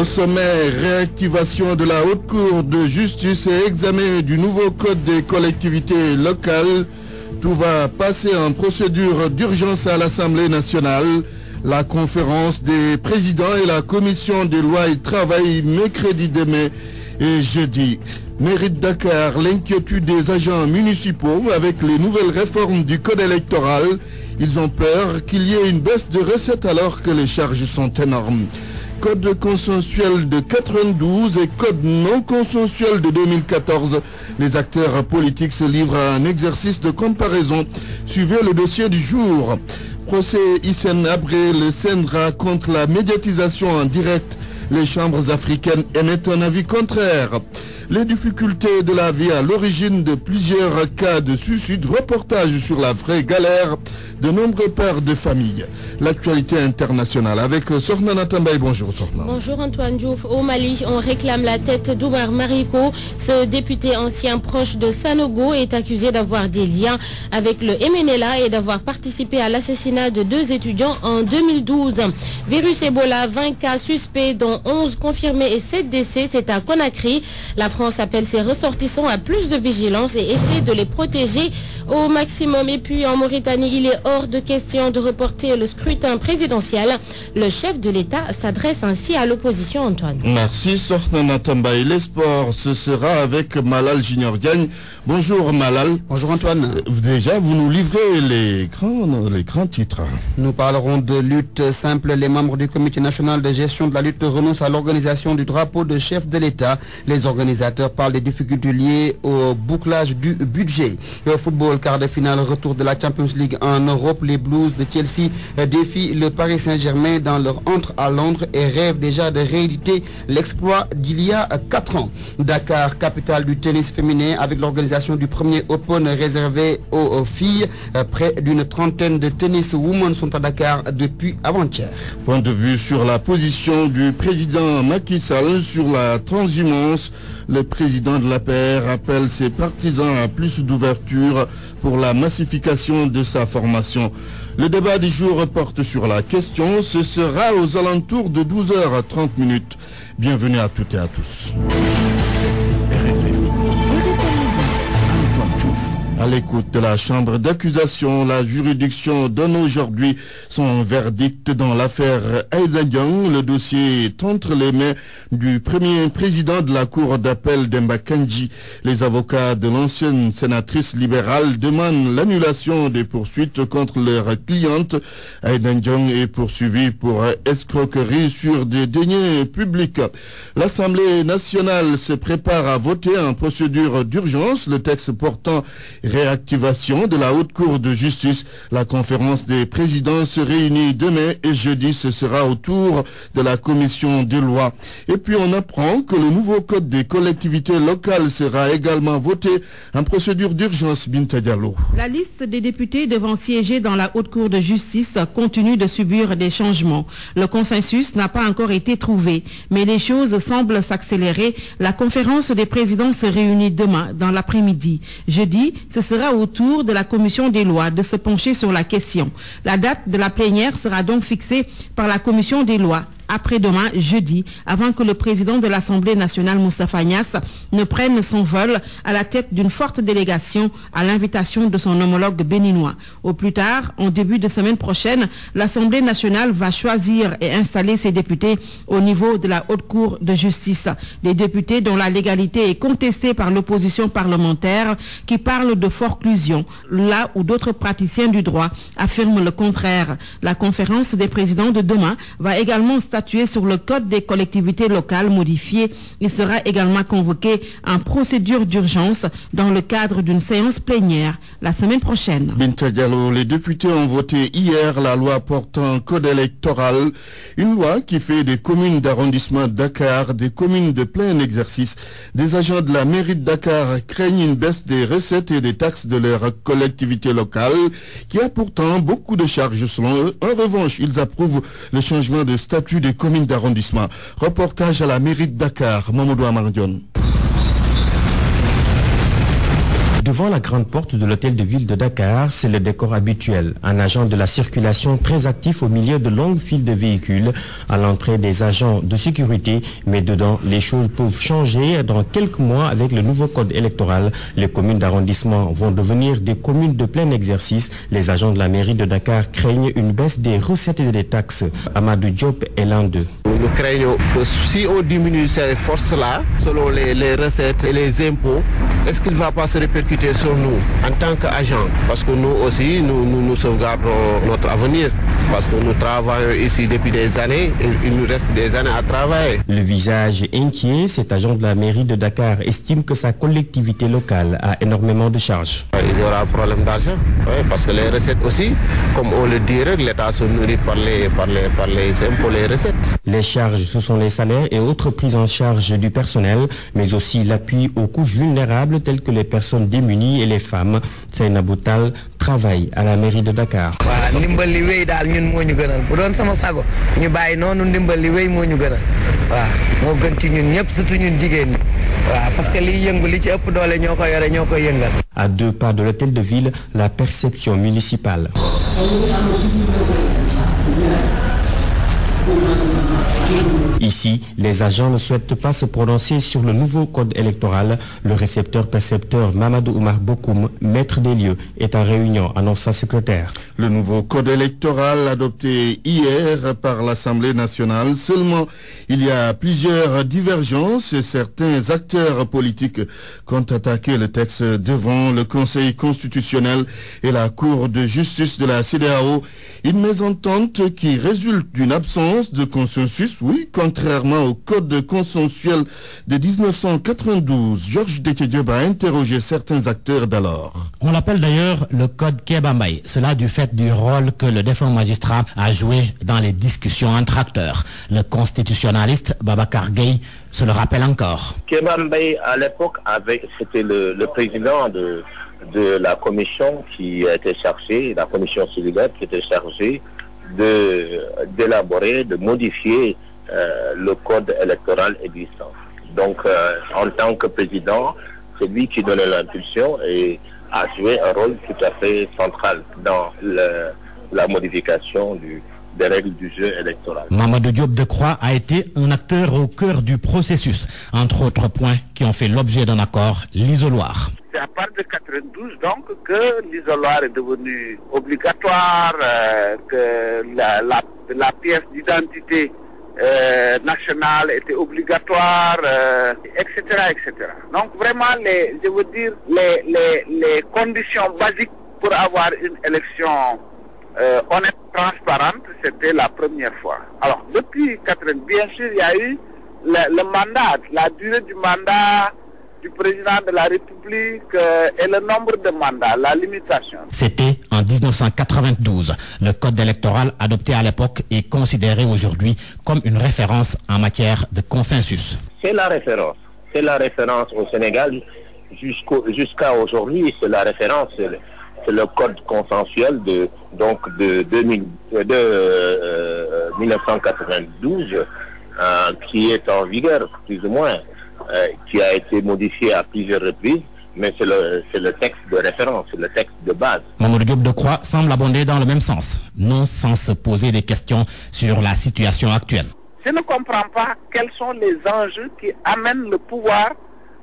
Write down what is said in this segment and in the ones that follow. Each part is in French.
Au sommet, réactivation de la Haute Cour de justice et examen du nouveau code des collectivités locales. Tout va passer en procédure d'urgence à l'Assemblée nationale. La conférence des présidents et la commission des lois et travail mercredi demain et jeudi. Mairie de Dakar, l'inquiétude des agents municipaux avec les nouvelles réformes du code électoral. Ils ont peur qu'il y ait une baisse de recettes alors que les charges sont énormes. Code consensuel de 92 et code non consensuel de 2014. Les acteurs politiques se livrent à un exercice de comparaison. Suivez le dossier du jour. Procès Hissène Habré, le CNRA contre la médiatisation en direct. Les chambres africaines émettent un avis contraire. Les difficultés de la vie à l'origine de plusieurs cas de suicide. Reportage sur la vraie galère de nombreux pères de famille. L'actualité internationale avec Sorna Natambaye. Bonjour Sorna. Bonjour Antoine Diouf. Au Mali, on réclame la tête d'Oumar Mariko. Ce député ancien proche de Sanogo est accusé d'avoir des liens avec le MNLA et d'avoir participé à l'assassinat de 2 étudiants en 2012. Virus Ebola, 20 cas suspects dont 11 confirmés et 7 décès. C'est à Conakry. La France appelle ses ressortissants à plus de vigilance et essaie de les protéger au maximum. Et puis en Mauritanie, il est hors de question de reporter le scrutin présidentiel. Le chef de l'État s'adresse ainsi à l'opposition, Antoine. Merci Sorna Natambaye. Les sports, ce sera avec Malal Junior Gagne. Bonjour Malal. Bonjour Antoine. Déjà, vous nous livrez les grands titres. Nous parlerons de lutte simple. Les membres du comité national de gestion de la lutte renoncent à l'organisation du drapeau de chef de l'État. Les organisateurs parlent des difficultés liées au bouclage du budget. Et au football, quart de finale, retour de la Champions League en Europe. Les Blues de Chelsea défient le Paris Saint-Germain dans leur entre à Londres et rêvent déjà de rééditer l'exploit d'il y a 4 ans. Dakar, capitale du tennis féminin, avec l'organisation du premier Open réservé aux filles. Près d'une trentaine de tennis women sont à Dakar depuis avant-hier. Point de vue sur la position du président Macky Sall sur la transhumance. Le président de l'APR appelle ses partisans à plus d'ouverture pour la massification de sa formation. Le débat du jour porte sur la question. Ce sera aux alentours de 12h30. Bienvenue à toutes et à tous. À l'écoute de la chambre d'accusation, la juridiction donne aujourd'hui son verdict dans l'affaire Aïda Ndiong. Le dossier est entre les mains du premier président de la cour d'appel d'Emba Kandji. Les avocats de l'ancienne sénatrice libérale demandent l'annulation des poursuites contre leur cliente. Aïda Ndiong est poursuivie pour escroquerie sur des deniers publics. L'Assemblée nationale se prépare à voter en procédure d'urgence le texte portant réactivation de la Haute Cour de justice. La conférence des présidents se réunit demain et jeudi. Ce sera au tour de la commission des lois. Et puis on apprend que le nouveau code des collectivités locales sera également voté en procédure d'urgence. Binta Diallo. La liste des députés devant siéger dans la Haute Cour de justice continue de subir des changements. Le consensus n'a pas encore été trouvé, mais les choses semblent s'accélérer. La conférence des présidents se réunit demain dans l'après-midi. Jeudi, ce sera au tour de la commission des lois de se pencher sur la question. La date de la plénière sera donc fixée par la commission des lois après-demain, jeudi, avant que le président de l'Assemblée nationale, Moustapha Niasse, ne prenne son vol à la tête d'une forte délégation à l'invitation de son homologue béninois. Au plus tard, en début de semaine prochaine, l'Assemblée nationale va choisir et installer ses députés au niveau de la Haute Cour de justice. Des députés dont la légalité est contestée par l'opposition parlementaire qui parle de forclusion, là où d'autres praticiens du droit affirment le contraire. La conférence des présidents de demain va également statuer sur le code des collectivités locales modifié. Il sera également convoqué en procédure d'urgence dans le cadre d'une séance plénière la semaine prochaine. Binta Diallo, les députés ont voté hier la loi portant code électoral, une loi qui fait des communes d'arrondissement de Dakar des communes de plein exercice. Des agents de la mairie de Dakar craignent une baisse des recettes et des taxes de leur collectivité locale qui a pourtant beaucoup de charges selon eux. En revanche, ils approuvent le changement de statut des communes d'arrondissement. Reportage à la mairie de Dakar, Mamadou Amardion. Devant la grande porte de l'hôtel de ville de Dakar, c'est le décor habituel. Un agent de la circulation très actif au milieu de longues files de véhicules. À l'entrée des agents de sécurité, mais dedans, les choses peuvent changer. Dans quelques mois, avec le nouveau code électoral, les communes d'arrondissement vont devenir des communes de plein exercice. Les agents de la mairie de Dakar craignent une baisse des recettes et des taxes. Amadou Diop est l'un d'eux. Nous craignons que si on diminue ces forces-là, selon les recettes et les impôts, est-ce qu'il ne va pas se répercuter sur nous en tant qu'agents? Parce que nous aussi, nous sauvegardons notre avenir. Parce que nous travaillons ici depuis des années et il nous reste des années à travailler. Le visage inquiet, cet agent de la mairie de Dakar estime que sa collectivité locale a énormément de charges. Il y aura un problème d'argent, parce que les recettes aussi, comme on le dirait, l'État se nourrit par les impôts, les recettes. Les charges, ce sont les salaires et autres prises en charge du personnel, mais aussi l'appui aux couches vulnérables telles que les personnes démunies et les femmes. Seyna Boutal travaille à la mairie de Dakar. À 2 pas de l'hôtel de ville, la perception municipale. Ici, les agents ne souhaitent pas se prononcer sur le nouveau code électoral. Le récepteur-percepteur Mamadou Oumar Bokoum, maître des lieux, est en réunion, annonce sa secrétaire. Le nouveau code électoral adopté hier par l'Assemblée nationale. Seulement, il y a plusieurs divergences et certains acteurs politiques qui ont attaqué le texte devant le Conseil constitutionnel et la Cour de justice de la CEDEAO. Une mésentente qui résulte d'une absence de consensus, oui, contrairement au code consensuel de 1992. Georges Déthié a interrogé certains acteurs d'alors. On l'appelle d'ailleurs le code Kebambaye, cela du fait du rôle que le défunt magistrat a joué dans les discussions entre acteurs. Le constitutionnaliste Babacar Gueye se le rappelle encore. Kebambaye, à l'époque, c'était le président de la commission qui était chargée, la commission solidaire qui était chargée d'élaborer, de modifier le code électoral existant. Donc, en tant que président, c'est lui qui donnait l'impulsion et a joué un rôle tout à fait central dans la modification des règles du jeu électoral. Mamadou Diop Decroix a été un acteur au cœur du processus, entre autres points qui ont fait l'objet d'un accord, l'isoloir. C'est à partir de 92 donc que l'isoloir est devenu obligatoire, que la pièce d'identité nationale était obligatoire, etc., etc. Donc vraiment, les conditions basiques pour avoir une élection honnête, transparente, c'était la première fois. Alors depuis 92, bien sûr, il y a eu le mandat, la durée du mandat du président de la République et le nombre de mandats, la limitation. C'était en 1992. Le code électoral adopté à l'époque est considéré aujourd'hui comme une référence en matière de consensus. C'est la référence. C'est la référence au Sénégal jusqu'à aujourd'hui. C'est la référence. C'est le code consensuel de 1992 qui est en vigueur plus ou moins. Qui a été modifié à plusieurs reprises, mais c'est le texte de référence, c'est le texte de base. Mamadou Diop Decroix semble abonder dans le même sens, non sans se poser des questions sur la situation actuelle. Je ne comprends pas quels sont les enjeux qui amènent le pouvoir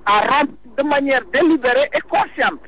à rompre de manière délibérée et consciente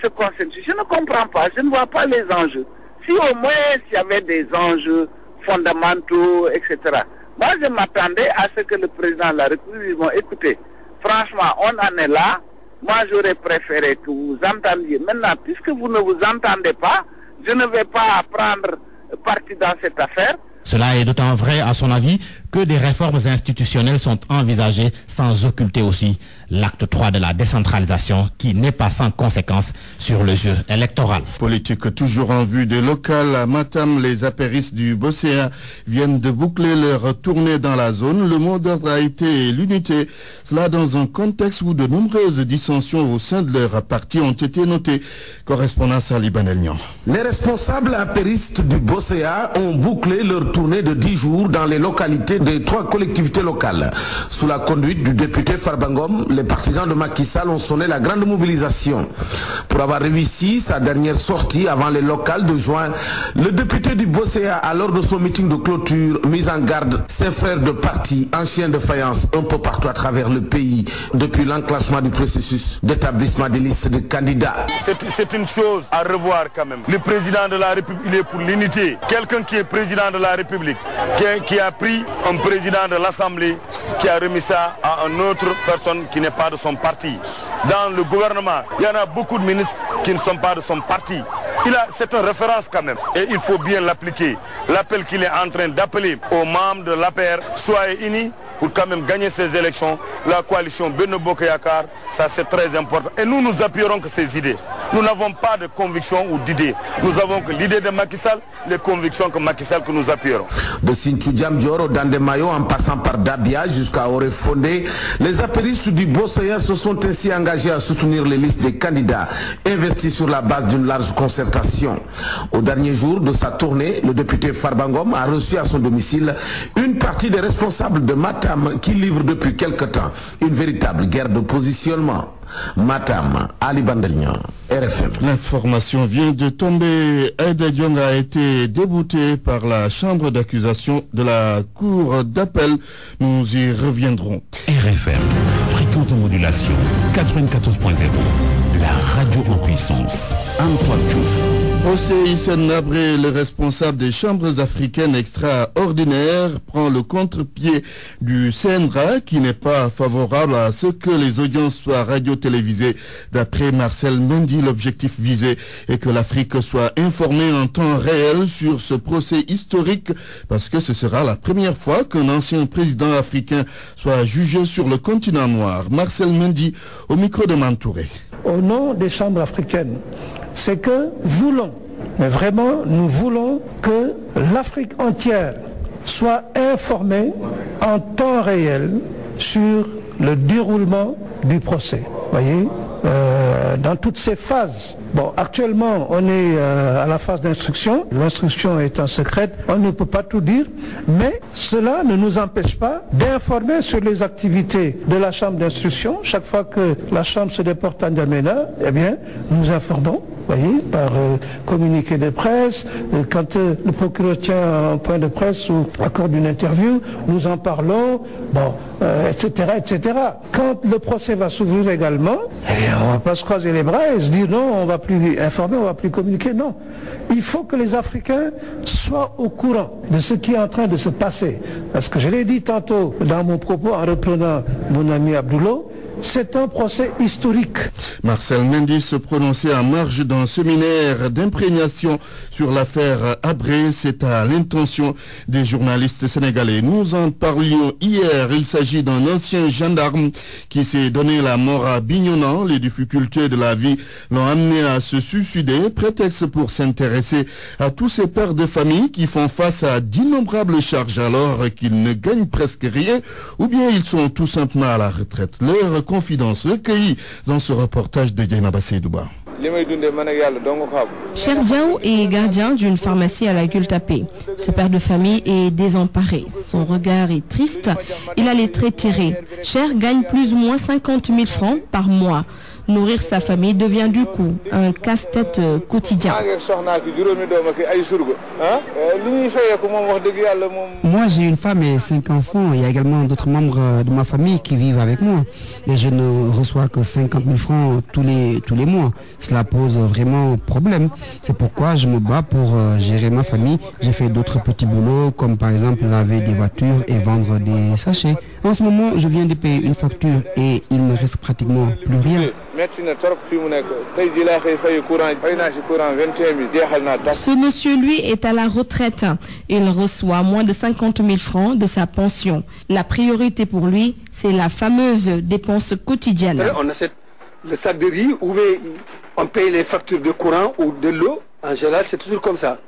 ce consensus. Je ne comprends pas, je ne vois pas les enjeux. Si au moins il y avait des enjeux fondamentaux, etc., moi, je m'attendais à ce que le président de la République dise, bon, écoutez, franchement, on en est là. Moi, j'aurais préféré que vous entendiez. Maintenant, puisque vous ne vous entendez pas, je ne vais pas prendre parti dans cette affaire. Cela est d'autant vrai, à son avis, que des réformes institutionnelles sont envisagées sans occulter aussi l'acte 3 de la décentralisation qui n'est pas sans conséquence sur le jeu électoral. Politique toujours en vue des locales. À Matam, les apéristes du Bosséa viennent de boucler leur tournée dans la zone. Le mot d'ordre a été l'unité. Cela dans un contexte où de nombreuses dissensions au sein de leur parti ont été notées. Correspondance à Liban Elnian. Les responsables apéristes du Bosséa ont bouclé leur tournée de 10 jours dans les localités des 3 collectivités locales. Sous la conduite du député Farba Ngom, les partisans de Macky Sall ont sonné la grande mobilisation. Pour avoir réussi sa dernière sortie avant les locales de juin, le député du Bosséa a lors de son meeting de clôture mis en garde ses frères de parti en chien de faïence un peu partout à travers le pays depuis l'enclenchement du processus d'établissement des listes de candidats. C'est une chose à revoir quand même. Le président de la République, il est pour l'unité. Quelqu'un qui est président de la République, qui a pris un président de l'Assemblée, qui a remis ça à une autre personne qui n'est pas de son parti. Dans le gouvernement, il y en a beaucoup de ministres qui ne sont pas de son parti. C'est une référence quand même et il faut bien l'appliquer. L'appel qu'il est en train d'appeler aux membres de l'APR, soyez unis pour quand même gagner ces élections. La coalition Benno Bokk Yakaar, ça c'est très important. Et nous, nous appuierons que ces idées. Nous n'avons pas de conviction ou d'idées. Nous avons que l'idée de Macky Sall, les convictions que Macky Sall que nous appuierons. De Sinthiou Diamdior au Dandemayo en passant par Dabia jusqu'à Orefondé, les apéristes du Bosséa se sont ainsi engagés à soutenir les listes des candidats investis sur la base d'une large concertation. Au dernier jour de sa tournée, le député Farba Ngom a reçu à son domicile une partie des responsables de Matam qui livrent depuis quelque temps une véritable guerre de positionnement. Matam, Ali Bandelnian, RFM. L'information vient de tomber. Aïda Diong a été déboutée par la chambre d'accusation de la cour d'appel. Nous y reviendrons. RFM, fréquente modulation 94.0, la radio en puissance. Antoine Diouf. José Hissène Nabré, le responsable des chambres africaines extraordinaires, prend le contre-pied du CNRA qui n'est pas favorable à ce que les audiences soient radio-télévisées. D'après Marcel Mendy, l'objectif visé est que l'Afrique soit informée en temps réel sur ce procès historique parce que ce sera la première fois qu'un ancien président africain soit jugé sur le continent noir. Marcel Mendy au micro de Mantouré. Au nom des chambres africaines, c'est que mais vraiment nous voulons que l'Afrique entière soit informée en temps réel sur le déroulement du procès. Voyez, dans toutes ces phases. Bon, actuellement, on est à la phase d'instruction. L'instruction étant secrète, on ne peut pas tout dire, mais cela ne nous empêche pas d'informer sur les activités de la chambre d'instruction. Chaque fois que la chambre se déporte à N'Djamena, eh bien, nous informons. Voyez, par communiqué de presse, quand le procureur tient un point de presse ou accorde une interview, nous en parlons, bon, etc., etc. Quand le procès va s'ouvrir également, eh bien, on ne va pas se croiser les bras et se dire non, on ne va plus informer, on ne va plus communiquer, non. Il faut que les Africains soient au courant de ce qui est en train de se passer. Parce que je l'ai dit tantôt dans mon propos en reprenant mon ami Abdoulou, c'est un procès historique. Marcel Mendy se prononçait en marge d'un séminaire d'imprégnation sur l'affaire Habré. C'est à l'intention des journalistes sénégalais. Nous en parlions hier. Il s'agit d'un ancien gendarme qui s'est donné la mort à Bignona. Les difficultés de la vie l'ont amené à se suicider. Prétexte pour s'intéresser à tous ces pères de famille qui font face à d'innombrables charges alors qu'ils ne gagnent presque rien ou bien ils sont tout simplement à la retraite. Leur confidence recueillie dans ce reportage de Dieynaba Seydouba. Cheikh Diaw est gardien d'une pharmacie à la Gueule-Tapée. Ce père de famille est désemparé. Son regard est triste. Il a les traits tirés. Cheikh gagne plus ou moins 50 000 francs par mois. Nourrir sa famille devient du coup un casse-tête quotidien. Moi j'ai une femme et 5 enfants. Il y a également d'autres membres de ma famille qui vivent avec moi. Et je ne reçois que 50 000 francs tous les mois. Cela pose vraiment problème. C'est pourquoi je me bats pour gérer ma famille. J'ai fait d'autres petits boulots comme par exemple laver des voitures et vendre des sachets. En ce moment je viens de payer une facture et il ne reste pratiquement plus rien. Ce monsieur, lui, est à la retraite. Il reçoit moins de 50 000 francs de sa pension. La priorité pour lui, c'est la fameuse dépense quotidienne. On a le sac de riz où on paye les factures de courant ou de l'eau. En général, c'est toujours comme ça.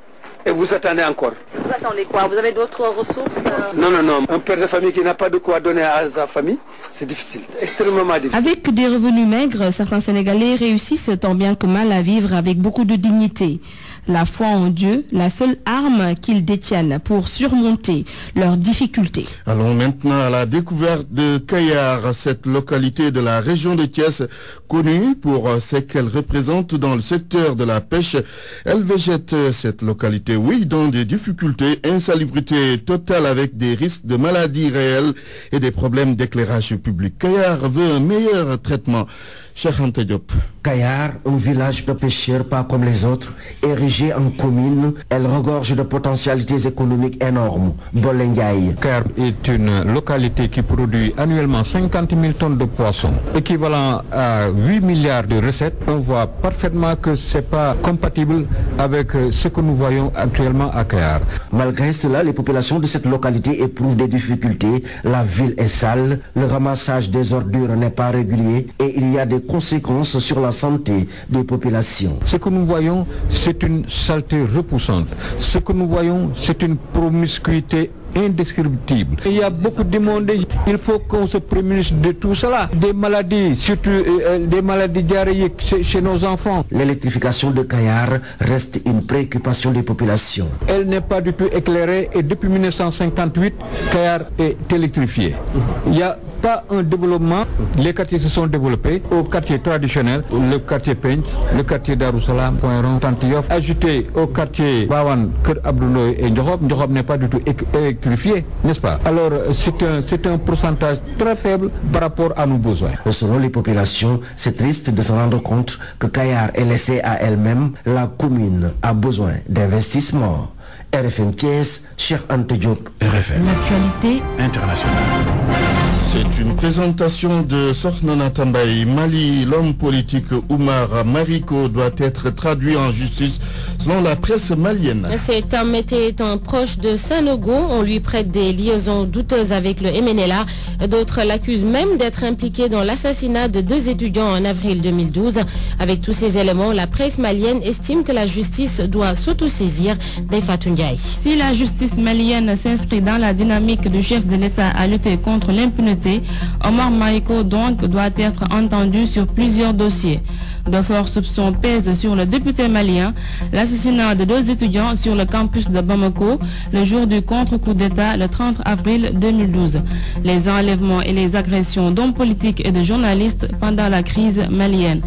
Et vous attendez encore. Vous attendez quoi? Vous avez d'autres ressources? Non. Un père de famille qui n'a pas de quoi donner à sa famille, c'est difficile, extrêmement difficile. Avec des revenus maigres, certains Sénégalais réussissent tant bien que mal à vivre avec beaucoup de dignité. La foi en Dieu, la seule arme qu'ils détiennent pour surmonter leurs difficultés. Allons maintenant à la découverte de Kayar, cette localité de la région de Thiès, connue pour ce qu'elle représente dans le secteur de la pêche. Elle végète, cette localité, oui, dans des difficultés, insalubrité totale avec des risques de maladies réelles et des problèmes d'éclairage public. Kayar veut un meilleur traitement. Cheikh Anta Diop. Kayar, un village de pêcheurs pas comme les autres, érigé en commune, elle regorge de potentialités économiques énormes. Bolengay. Kayar est une localité qui produit annuellement 50 000 tonnes de poissons, équivalent à 8 milliards de recettes. On voit parfaitement que ce n'est pas compatible avec ce que nous voyons actuellement à Kayar. Malgré cela, les populations de cette localité éprouvent des difficultés. La ville est sale, le ramassage des ordures n'est pas régulier et il y a des conséquences sur la santé des populations. Ce que nous voyons, c'est une saleté repoussante. Ce que nous voyons, c'est une promiscuité indescriptible. Il y a beaucoup de monde, il faut qu'on se prémunisse de tout cela. Des maladies, surtout des maladies diarrhéiques chez nos enfants. L'électrification de Kayar reste une préoccupation des populations. Elle n'est pas du tout éclairée et depuis 1958, Kayar est électrifié. Il n'y a pas un développement. Les quartiers se sont développés au quartier traditionnel, le quartier Pench, le quartier Darussalam, Poiron, Tantiyof, ajouté au quartier Bawan, Ker Abdouloy et Ndjob. Ndjob n'est pas du tout électrifié, n'est-ce pas? Alors c'est un pourcentage très faible par rapport à nos besoins. Selon les populations, c'est triste de se rendre compte que Kayar est laissée à elle-même. La commune a besoin d'investissement. RFM Thiès, Cheikh Anta Diop, RFM. L'actualité internationale. C'est une présentation de Sornana Tambaye. Mali, l'homme politique Oumar Mariko doit être traduit en justice selon la presse malienne. Cet homme était un proche de Sanogo. On lui prête des liaisons douteuses avec le MNLA. D'autres l'accusent même d'être impliqué dans l'assassinat de 2 étudiants en avril 2012. Avec tous ces éléments, la presse malienne estime que la justice doit s'autosaisir des Fatou Ndiaye. Si la justice malienne s'inscrit dans la dynamique du chef de l'État à lutter contre l'impunité, Oumar Mariko donc doit être entendu sur plusieurs dossiers. De forts soupçons pèsent sur le député malien. L'assassinat de 2 étudiants sur le campus de Bamako le jour du contre-coup d'État le 30 avril 2012. Les enlèvements et les agressions d'hommes politiques et de journalistes pendant la crise malienne.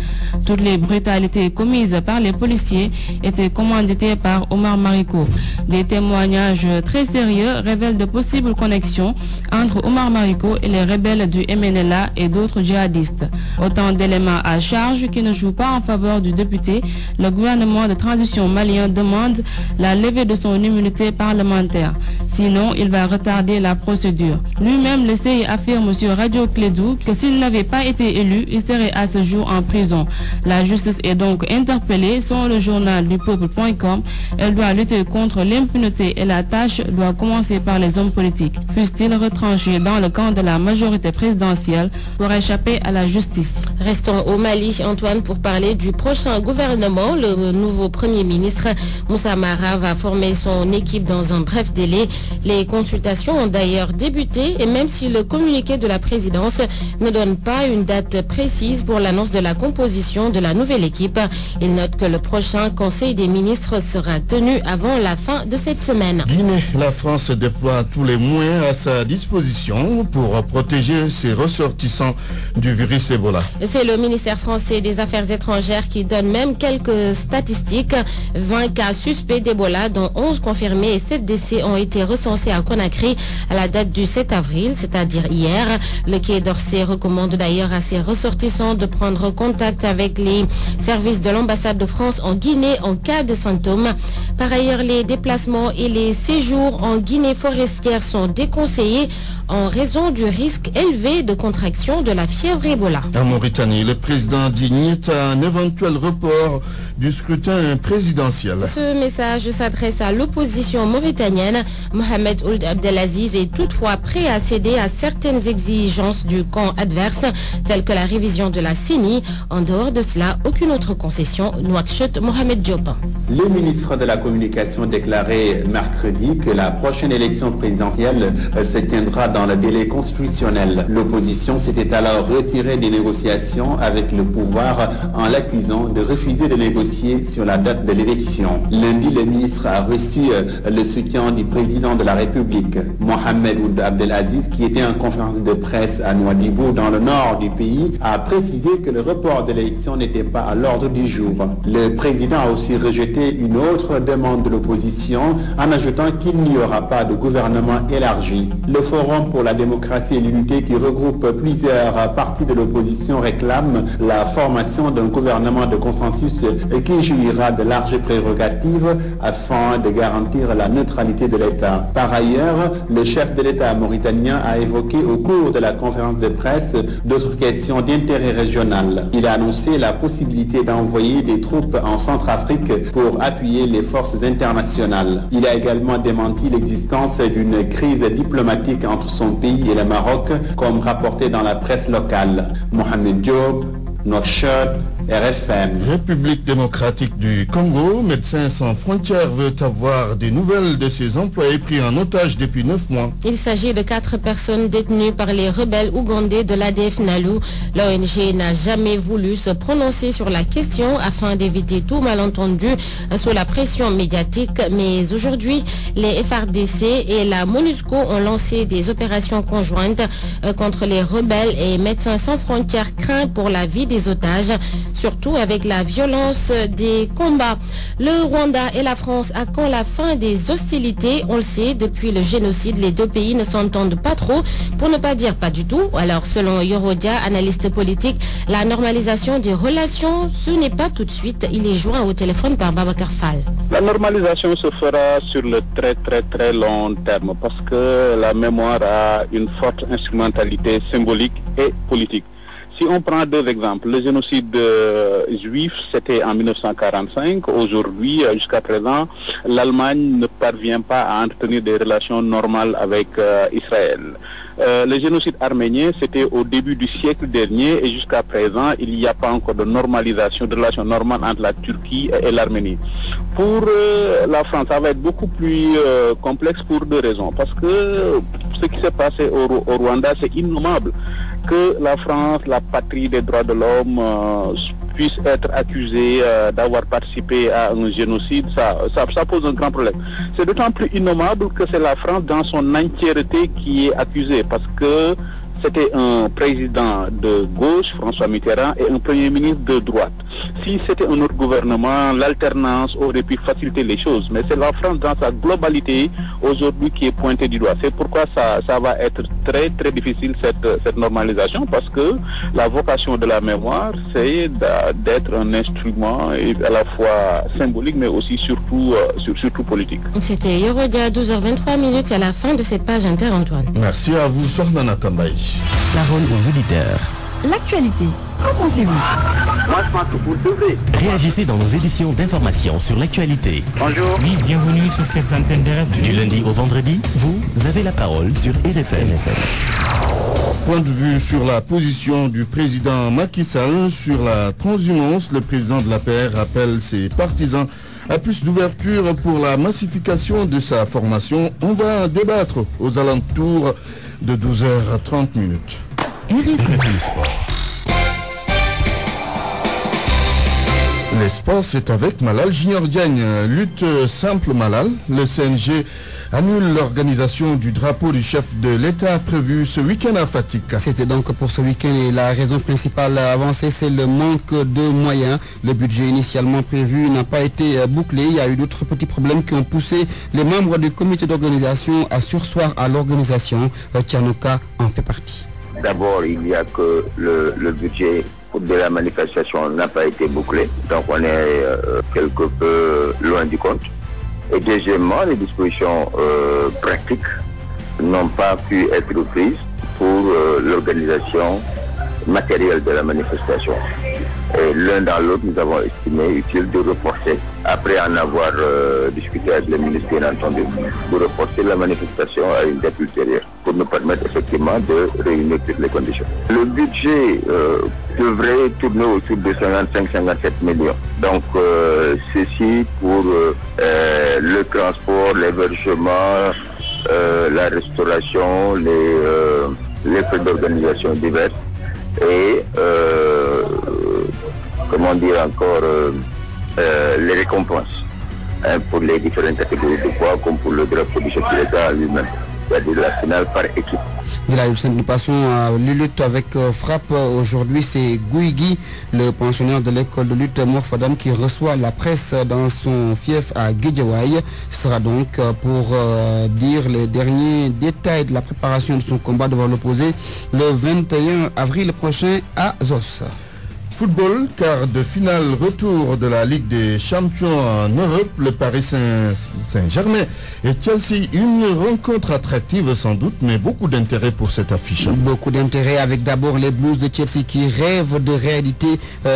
Toutes les brutalités commises par les policiers étaient commanditées par Oumar Mariko. Des témoignages très sérieux révèlent de possibles connexions entre Oumar Mariko et les rebelles du MNLA et d'autres djihadistes. Autant d'éléments à charge qui ne jouent pas en faveur du député. Le gouvernement de transition malien demande la levée de son immunité parlementaire. Sinon, il va retarder la procédure. Lui-même, le CI affirme sur Radio Clédou que s'il n'avait pas été élu, il serait à ce jour en prison. La justice est donc interpellée. Selon le journal du peuple.com, elle doit lutter contre l'impunité et la tâche doit commencer par les hommes politiques. Fussent-ils retranchés dans le camp de la majorité présidentielle pour échapper à la justice. Restons au Mali, Antoine, pour parler du prochain gouvernement. Le nouveau Premier ministre Moussa Mara va former son équipe dans un bref délai. Les consultations ont d'ailleurs débuté et même si le communiqué de la présidence ne donne pas une date précise pour l'annonce de la composition de la nouvelle équipe, il note que le prochain Conseil des ministres sera tenu avant la fin de cette semaine. Guinée, la France déploie tous les moyens à sa disposition pour protéger ses ressortissants du virus Ebola. C'est le ministère français des Affaires étrangères qui donne même quelques statistiques. 20 cas suspects d'Ebola, dont 11 confirmés et 7 décès ont été recensés à Conakry à la date du 7 avril, c'est-à-dire hier. Le Quai d'Orsay recommande d'ailleurs à ses ressortissants de prendre contact avec les services de l'ambassade de France en Guinée en cas de symptômes. Par ailleurs, les déplacements et les séjours en Guinée forestière sont déconseillés en raison du risque élevé de contraction de la fièvre Ebola. En Mauritanie, le président digne un éventuel report du scrutin présidentiel. Ce message s'adresse à l'opposition mauritanienne. Mohamed Ould Abdelaziz est toutefois prêt à céder à certaines exigences du camp adverse, telles que la révision de la CENI. En dehors de cela, aucune autre concession. Nouakchott, Mohamed Diop. Le ministre de la Communication déclarait mercredi que la prochaine élection présidentielle se tiendra dans dans le délai constitutionnel. L'opposition s'était alors retirée des négociations avec le pouvoir en l'accusant de refuser de négocier sur la date de l'élection. Lundi, le ministre a reçu le soutien du président de la République, Mohamed Ould Abdelaziz, qui était en conférence de presse à Nouadhibou, dans le nord du pays, a précisé que le report de l'élection n'était pas à l'ordre du jour. Le président a aussi rejeté une autre demande de l'opposition en ajoutant qu'il n'y aura pas de gouvernement élargi. Le Forum pour la démocratie et l'unité, qui regroupe plusieurs partis de l'opposition, réclame la formation d'un gouvernement de consensus qui jouira de larges prérogatives afin de garantir la neutralité de l'État. Par ailleurs, le chef de l'État mauritanien a évoqué au cours de la conférence de presse d'autres questions d'intérêt régional. Il a annoncé la possibilité d'envoyer des troupes en Centrafrique pour appuyer les forces internationales. Il a également démenti l'existence d'une crise diplomatique entre son pays et le Maroc, comme rapporté dans la presse locale. Mohamed Diop, Nouakchott, RFM. République démocratique du Congo, Médecins sans frontières veut avoir des nouvelles de ses employés pris en otage depuis 9 mois. Il s'agit de 4 personnes détenues par les rebelles ougandais de l'ADF NALU. L'ONG n'a jamais voulu se prononcer sur la question afin d'éviter tout malentendu sous la pression médiatique. Mais aujourd'hui, les FARDC et la MONUSCO ont lancé des opérations conjointes contre les rebelles, et Médecins sans frontières craint pour la vie des otages, surtout avec la violence des combats. Le Rwanda et la France à quand la fin des hostilités? On le sait, depuis le génocide, les deux pays ne s'entendent pas trop, pour ne pas dire pas du tout. Alors selon Yorodia, analyste politique, la normalisation des relations, ce n'est pas tout de suite. Il est joint au téléphone par Babacar Fall. La normalisation se fera sur le très long terme, parce que la mémoire a une forte instrumentalité symbolique et politique. Si on prend 2 exemples, le génocide juif, c'était en 1945. Aujourd'hui, jusqu'à présent, l'Allemagne ne parvient pas à entretenir des relations normales avec Israël. Le génocide arménien, c'était au début du siècle dernier, et jusqu'à présent, il n'y a pas encore de normalisation, de relations normales entre la Turquie et l'Arménie. Pour la France, ça va être beaucoup plus complexe pour 2 raisons. Parce que ce qui s'est passé au Rwanda, c'est innommable que la France, la patrie des droits de l'homme, puisse être accusée d'avoir participé à un génocide. Ça pose un grand problème. C'est d'autant plus innommable que c'est la France dans son entièreté qui est accusée, parce que c'était un président de gauche, François Mitterrand, et un premier ministre de droite. Si c'était un autre gouvernement, l'alternance aurait pu faciliter les choses. Mais c'est la France dans sa globalité aujourd'hui qui est pointée du doigt. C'est pourquoi ça va être très difficile cette normalisation, parce que la vocation de la mémoire, c'est d'être un instrument à la fois symbolique, mais aussi surtout politique. C'était Yorodia, 12h23 à la fin de cette page inter, Antoine. Merci à vous, Sornana Kambaï. Parole aux auditeurs. L'actualité, qu'en pensez-vous? Moi, je pense que vous devez. Réagissez dans nos éditions d'information sur l'actualité. Bonjour. Oui, bienvenue sur cette antenne de RFM. Du lundi au vendredi, vous avez la parole sur RFM. Point de vue sur la position du président Macky Sall sur la transhumance. Le président de l'APR appelle ses partisans à plus d'ouverture pour la massification de sa formation. On va débattre aux alentours de 12h30. Les sports, c'est avec Malal Junior Diagne. Lutte simple Malal, le CNG annule l'organisation du drapeau du chef de l'État prévu ce week-end à Fatick. C'était donc pour ce week-end, et la raison principale avancée, c'est le manque de moyens. Le budget initialement prévu n'a pas été bouclé. Il y a eu d'autres petits problèmes qui ont poussé les membres du comité d'organisation à surseoir à l'organisation. Tianoka en fait partie. D'abord, il y a que le budget de la manifestation n'a pas été bouclé, donc on est quelque peu loin du compte. Et deuxièmement, les dispositions pratiques n'ont pas pu être prises pour l'organisation matérielle de la manifestation. Et l'un dans l'autre, nous avons estimé utile de reporter, après en avoir discuté avec le ministre, bien entendu, de reporter la manifestation à une date ultérieure pour nous permettre effectivement de réunir toutes les conditions. Le budget devrait tourner autour de 55-57 millions. Donc ceci pour le transport, l'hébergement, la restauration, les frais d'organisation diverses et comment dire encore les récompenses pour les différentes catégories de poids comme pour le drapeau du chef de l'État lui-même, c'est-à-dire la finale par équipe. Nous passons à la lutte avec frappe. Aujourd'hui, c'est Gouigui, le pensionnaire de l'école de lutte Morfadam, qui reçoit la presse dans son fief à Guédiawaye. Ce sera donc pour dire les derniers détails de la préparation de son combat devant l'opposé le 21 avril prochain à Zos. Football, quart de finale retour de la Ligue des Champions en Europe, le Paris Saint-Germain et Chelsea, une rencontre attractive sans doute, mais beaucoup d'intérêt pour cette affiche. Beaucoup d'intérêt avec d'abord les Blues de Chelsea qui rêvent de réalité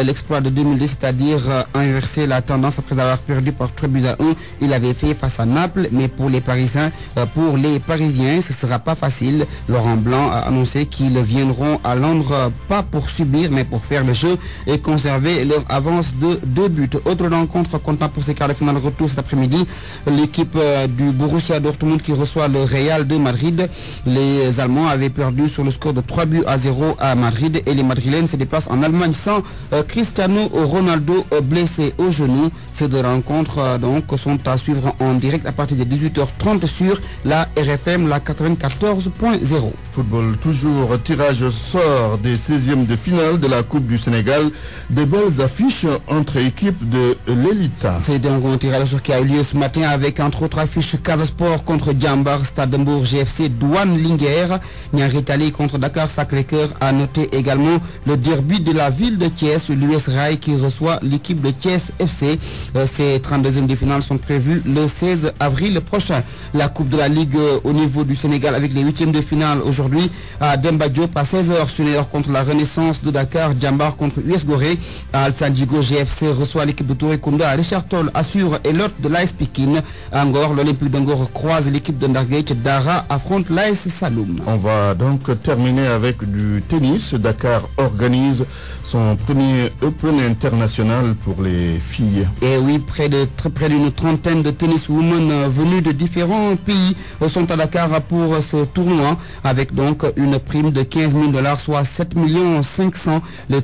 l'exploit de 2010, c'est-à-dire inverser la tendance après avoir perdu par 3-1. Il avait fait face à Naples, mais pour les Parisiens, ce ne sera pas facile. Laurent Blanc a annoncé qu'ils viendront à Londres pas pour subir, mais pour faire le jeu et conserver leur avance de 2 buts. Autre rencontre comptant pour ces quarts de finale retour cet après-midi, l'équipe du Borussia Dortmund qui reçoit le Real de Madrid. Les Allemands avaient perdu sur le score de 3-0 à Madrid et les Madrilènes se déplacent en Allemagne sans Cristiano Ronaldo blessé au genou. Ces deux rencontres donc sont à suivre en direct à partir de 18h30 sur la RFM, la 94.0. Football toujours, tirage au sort des 16e de finale de la Coupe du Sénégal. De belles affiches entre équipes de l'élite. C'est donc un tirage qui a eu lieu ce matin avec entre autres affiches Casa Sport contre Djambar, Stade de Mbour, GFC, Douane Linguère, Niary Tally contre Dakar Sacré-Cœur. À noter également le derby de la ville de Thiès, l'US Rail qui reçoit l'équipe de Thiès FC. Ces 32e de finale sont prévus le 16 avril prochain. La Coupe de la Ligue au niveau du Sénégal avec les 8e de finale aujourd'hui à Demba Diop à 16h. Sunéor contre la Renaissance de Dakar, Djambar contre US Gorée. À Al-Sandigo, GFC reçoit l'équipe de Touré Kunda. Richard Toll assure et l'autre de l'AS Pikine. À Ngor, l'Olympique de Ngor croise l'équipe de Ndarguet. Dara affronte l'AS Saloum. On va donc terminer avec du tennis. Dakar organise son premier Open international pour les filles. Et oui, près d'une trentaine de tenniswomen venues de différents pays sont à Dakar pour ce tournoi avec donc une prime de 15 000 $, soit 7 500 000.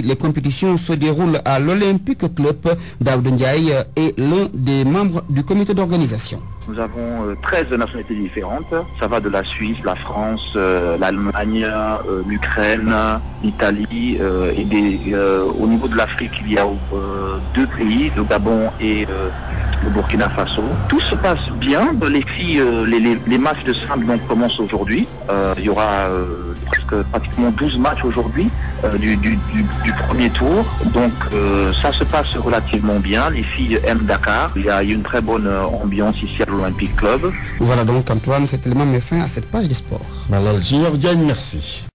Les compétitions se déroulent à l'Olympique Club. Daoud Ndiaye est l'un des membres du comité d'organisation. Nous avons 13 nationalités différentes. Ça va de la Suisse, la France, l'Allemagne, l'Ukraine, l'Italie. Au niveau de l'Afrique, il y a 2 pays, le Gabon et le Burkina Faso. Tout se passe bien. Les filles, les matchs de simple donc, commencent aujourd'hui. Il y aura pratiquement 12 matchs aujourd'hui du premier tour. Donc ça se passe relativement bien. Les filles aiment Dakar. Il y a une très bonne ambiance ici à l'Olympique Club. Voilà donc Antoine, cet élément met fin à cette page des sports. Malal Junior Diagne, merci.